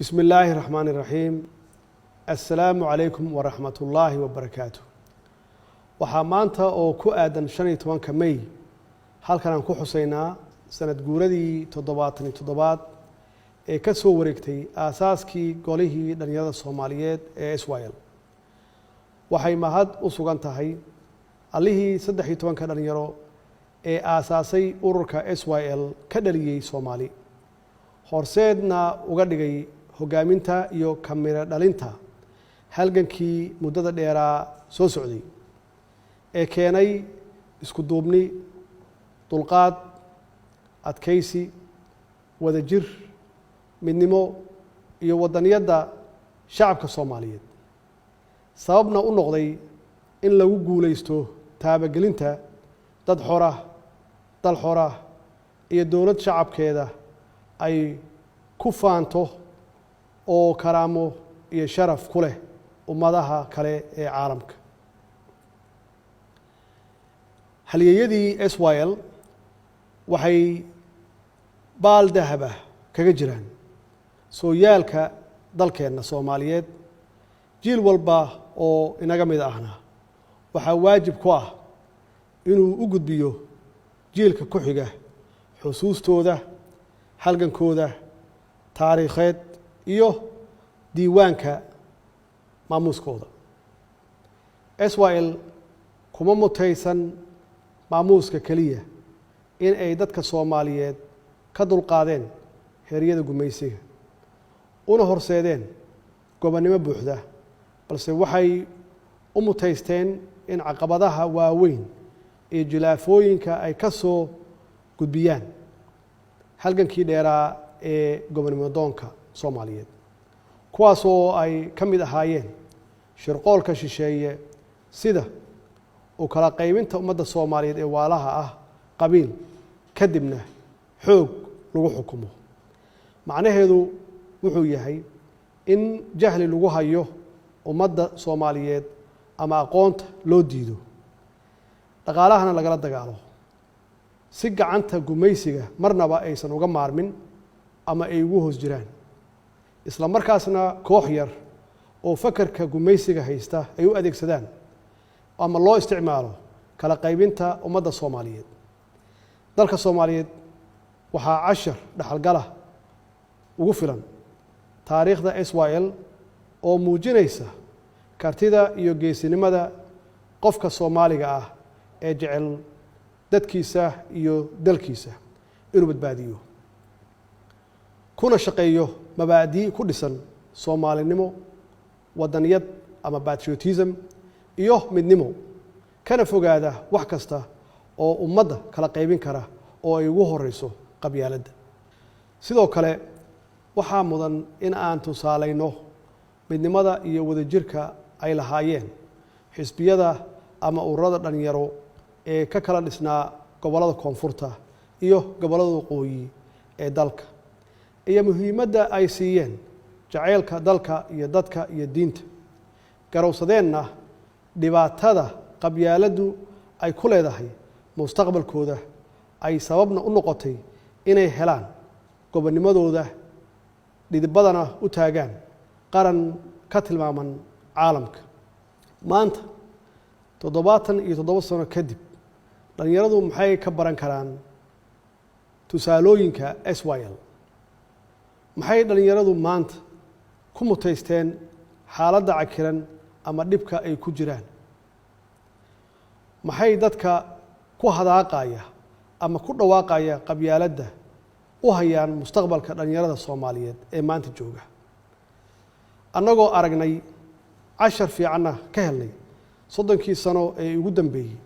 بسم الله الرحمن الرحيم السلام عليكم ورحمة الله وبركاته waxaa maanta oo ku aadan 15 May halkan aan ku xuseynaa sanad guuradii 77 ee ka soo wareegtay aasaaskii golihii dhalinyarada Soomaaliyeed ee SYL waxay mahad u sugan tahay allihii 13 dhalinyaro ee aasaasay ururka SYL ka dhaliyay Soomaali horseedna uga dhigay hogaaminta iyo kamira dhalinta halgankii muddada dheeraa soo socday ee keenay isku duubni dulqaad adkaysi wadajir midnimo iyo wadaniyada shacabka Soomaaliyeed sababna u noqday in lagu guuleysto taabagelinta dad dal xor ah iyo dawlad shacabkeeda ay ku faanto oo karaamo iyo sharaf ku leh ummadaha kale ee caalamka halyeeyadii SYL waxay baal dahab ah kaga jiraan sooyaalka dalkeena Soomaaliyeed jiil walba oo inaga mid ahna waxa waajib ku ah inuu u gudbiyo jiilka ku xiga xusuustooda halgankooda taariikheed iyo diiwaanka maamuuskooda SYL kuma mutaysan maamuuska kaliya in ay dadka Soomaaliyeed ka dulqaadeen heeryada gumaysiga una horseedeen gobonnimo buuxda balse waxay u mutaysteen in caqabadaha waaweyn ee jilaafooyinka ay ka soo gudbiyaan halgankii dheeraa ee gobonnimo doonka Soomaaliyeed kuwaas oo ay ka mid ahaayeen shirqoolka shisheeye sida oo kala qaybinta ummadda Soomaaliyeed ee waalaha ah qabiil kadibna xoog lagu xukumo macnaheedu wuxuu yahay in jahli lagu hayo ummadda Soomaaliyeed ama aqoonta loo diido dhaqaalahana lagala dagaalo si gacanta gumaysiga marnaba aysan uga maarmin ama ay ugu hoos jiraan isla markaasna koox yar oo fakarka gumaysiga haysta ay u adeegsadaan ama loo isticmaalo kala qaybinta ummadda Soomaaliyeed dalka Soomaaliyeed waxaa cashar dhaxalgala ugu filan taariikhda SYL oo muujinaysa kartida iyo geesinimada qofka Soomaaliga ah ee jecel dadkiisa iyo dalkiisa inuu badbaadiyo kuna shaqeeyo mabaadi ku dhisan Soomaalinimo wadaniyad ama patriotism iyo midnimo kana fogaada wax kasta oo ummadda kala qaybin kara oo ay ugu horeyso qabyaaladda sidoo kale waxaa mudan in aan tusaaleyno midnimada iyo wadajirka ay lahaayeen xisbiyada ama ururada dhalinyaro ee ka kala dhisnaa gobollada koonfurta iyo gobollada waqooyi ee dalka iyo muhiimadda ay siiyeen jaceylka dalka iyo dadka iyo diinta garowsadeenna dhibaatada qabyaaladdu ay ku leedahay mustaqbalkooda ay sababna u noqotay inay helaan gobonnimadooda dhidibadana u taagaan qaran ka tilmaaman caalamka maanta 77 sano kadib dhalinyaradu maxay ka baran karaan tusaalooyinka SYL maxay dhalinyaradu maanta ku mutaysteen xaaladda cakiran ama dhibka ay ku jiraan maxay dadka ku hadaaqaya ama ku dhawaaqaya qabyaaladda u hayaan mustaqbalka dhalinyarada Soomaaliyeed ee maanta jooga annagoo aragnay cashar fiicanna ka helnay 30 sano ee ugu dambeeyay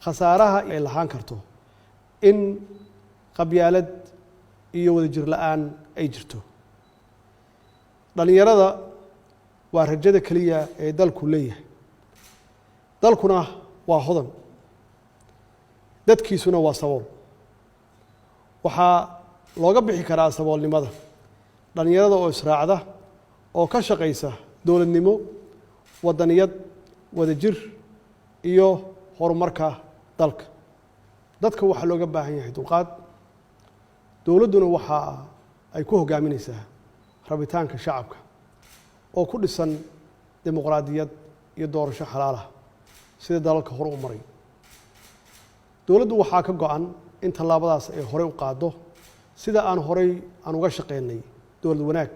khasaaraha ay lahaan karto in qabyaalad iyo wadajir la'aan ay jirto dhalinyarada waa rajada kaliya ee dalku leeyahay dalkuna waa hodan dadkiisuna waa sabool waxaa looga bixi karaa saboolnimada dhalinyarada oo israacda oo ka shaqeysa dawladnimo wadaniyad wadajir iyo horumarka dalka dadka waxa looga baahan yahay dulqaad dawladduna waxa ay ku hogaaminaysaa rabitaanka shacabka oo ku dhisan dimuqraadiyad iyo doorasho xalaal ah sida dalalka hore u maray. dowladdu waxaa ka go'an in tallaabadaas ay horey u qaaddo sida aan uga shaqeynay dowlad wanaag,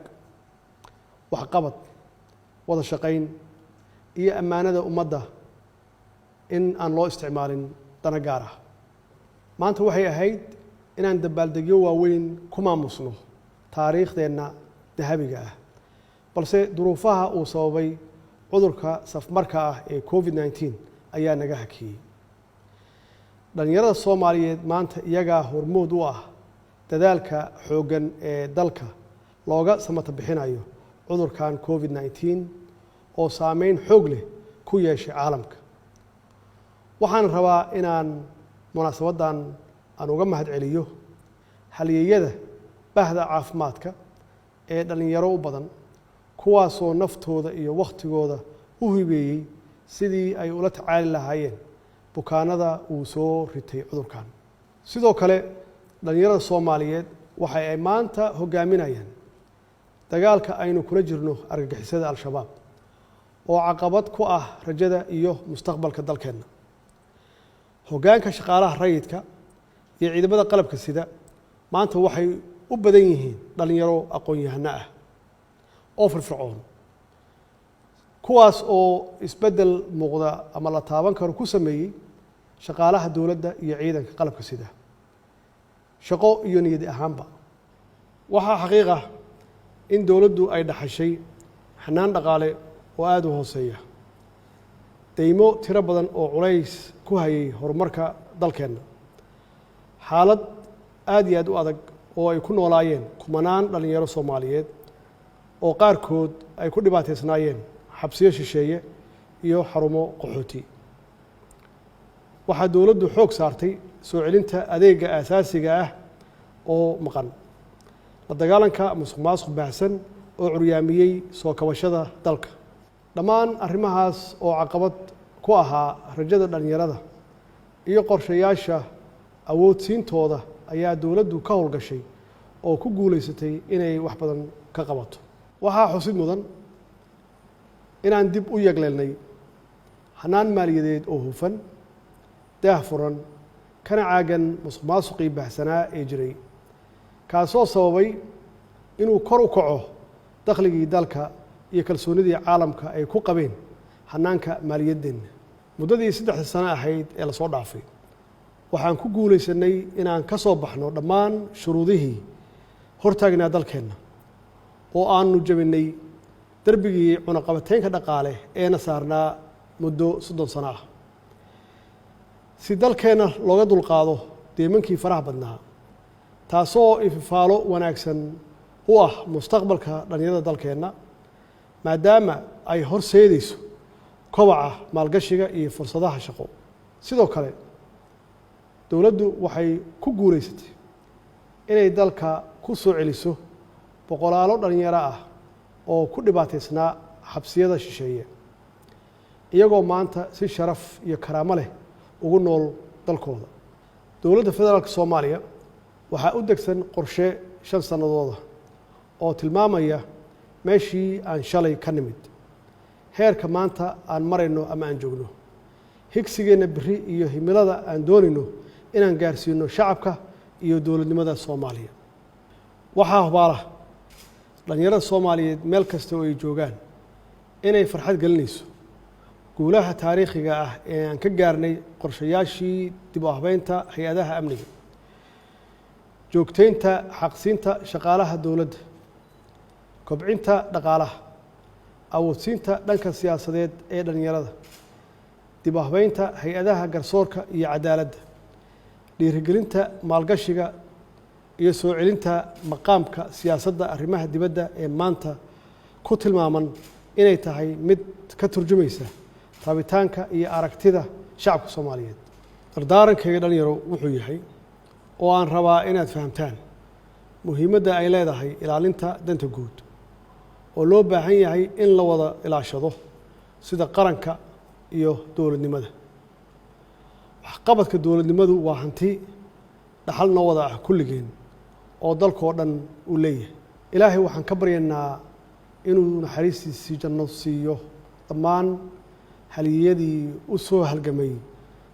waxqabad, wada shaqayn iyo ammaanada ummadda in aan loo isticmaalin dana gaar ah. maanta waxay ahayd inaan dabaaldegyo waaweyn ku maamusno taariikhdeenna dahabiga ah, balse duruufaha uu sababay cudurka safmarka ah ee COVID-19 ayaa naga hakiyey. dhalinyarada Soomaaliyeed maanta iyagaa hormood u ah dadaalka xooggan ee dalka looga samata bixinayo cudurkan COVID-19 oo saameyn xoog leh ku yeeshay caalamka. waxaan rabaa inaan munaasabaddan aan uga mahadceliyo halyeeyada bahda caafimaadka ee dhalinyaro u badan, kuwaasoo naftooda iyo wakhtigooda u hibeeyey sidii ay ula tacaali lahaayeen bukaanada uu soo ritay cudurkan. sidoo kale dhalinyarada Soomaaliyeed waxa ay maanta hogaaminayaan dagaalka aynu kula jirno argagixisada Al-Shabaab oo caqabad ku ah rajada iyo mustaqbalka dalkeena. hoggaanka shaqaalaha rayidka iyo ciidamada qalabka sida maanta waxay u badan yihiin dhalinyaro aqoon-yahano ah oo firfircoon, kuwaas oo isbeddel muuqda ama la taaban karo ku sameeyey shaqaalaha dowladda iyo ciidanka qalabka sida shaqo iyo niyad ahaanba. waxaa xaqiiq ah in dowladdu ay dhaxashay xanaan dhaqaale oo aada u hooseeya, deymo tiro badan oo culays ku hayay horumarka dalkeenna, xaalad aad iyo aad u adag oo ay ku noolaayeen kumanaan dhalinyaro Soomaaliyeed oo qaarkood ay ku dhibaataysnaayeen xabsiyo shisheeye iyo xarumo qaxooti. waxaa dowladdu xoog saartay soo celinta adeega aasaasiga ah oo maqan, la dagaalanka musuqmaasuq baahsan oo curyaamiyey soo kabashada dalka. dhammaan arrimahaas oo caqabad ku ahaa rajada dhalinyarada iyo qorshayaasha awoodsiintooda ayaa dowladdu ka howlgashay oo ku guulaysatay inay wax badan ka qabato. waxaa xusid mudan inaan dib u yagleelnay hanaan maaliyadeed oo hufan, daahfuran, kana caagan musuqmaasuqii baahsanaa ee jiray, kaasoo sababay inuu kor u kaco dakhligii dalka iyo kalsoonidii caalamka ay ku qabeen hanaanka maaliyadeenna. muddadii 3 sano ahayd ee lasoo dhaafay waxaan ku guulaysanay inaan ka soo baxno dhammaan shuruudihii hortaagnaa dalkeenna oo aanu jabinay darbigii cunaqabateynka dhaqaale eena saarnaa muddo 30 sano ah. si dalkeenna looga dulqaado deemankii faraha badnaa, taasoo ififaalo wanaagsan u ah mustaqbalka dhalinyarada dalkeenna, maadaama ay horseedayso kobaca maalgashiga iyo fursadaha shaqo. sidoo kale dowladdu waxay ku guulaysatay inay dalka ku soo celiso boqolaalo dhalinyaro ah oo ku dhibaataysnaa xabsiyada shisheeye, iyagoo maanta si sharaf iyo karaamo leh ugu nool dalkooda. dowladda federaalka Soomaaliya waxaa u degsan qorshe 5 sannadooda oo tilmaamaya meeshii aan shalay ka nimid, heerka maanta aan marayno ama aan joogno, higsigeenna biri iyo himilada aan doonayno inaan gaarsiino shacabka iyo dowladnimada Soomaaliya. waxaa hubaala dhalinyarada Soomaaliyeed meel kasta oo ay joogaan inay farxad gelinayso guulaha taariikhiga ah ee aan ka gaarnay qorshayaashii dib u habeynta hay-adaha amniga, joogteynta xaqsiinta shaqaalaha dowladda, kobcinta dhaqaalaha, awoodsiinta dhanka siyaasadeed ee dhalinyarada, dib u habeynta hay-adaha garsoorka iyo cadaaladda, dhiirigelinta maalgashiga iyo soo celinta maqaamka siyaasadda arrimaha dibadda ee maanta ku tilmaaman inay tahay mid ka turjumaysa rabitaanka iyo aragtida shacabka Soomaaliyeed. dardaarankayga dhalinyaro wuxuu yahay oo aan rabaa inaad fahamtaan muhiimadda ay leedahay ilaalinta danta guud oo loo baahan yahay in la wada ilaashado sida qaranka iyo dowladnimada. waxqabadka dowladnimadu waa hanti dhaxal noo wada ah kulligeen oo dalkoo dhan uu leeyahay. ilaahay waxaan ka baryaynaa inuu naxariistiisii janno siiyo dhammaan haliyadii u soo halgamay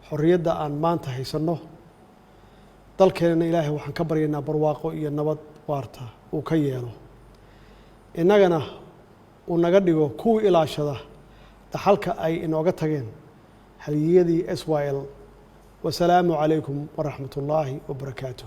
xorriyadda aan maanta haysanno. dalkeenna ilaahay waxaan ka baryaynaa barwaaqo iyo nabad waarta uu ka yeelo, innagana uu naga dhigo kuwii ilaashada dhaxalka ay inooga tageen haliyadii SYL. wasalaamu calaykum waraxmat ullaahi wabarakaatuh.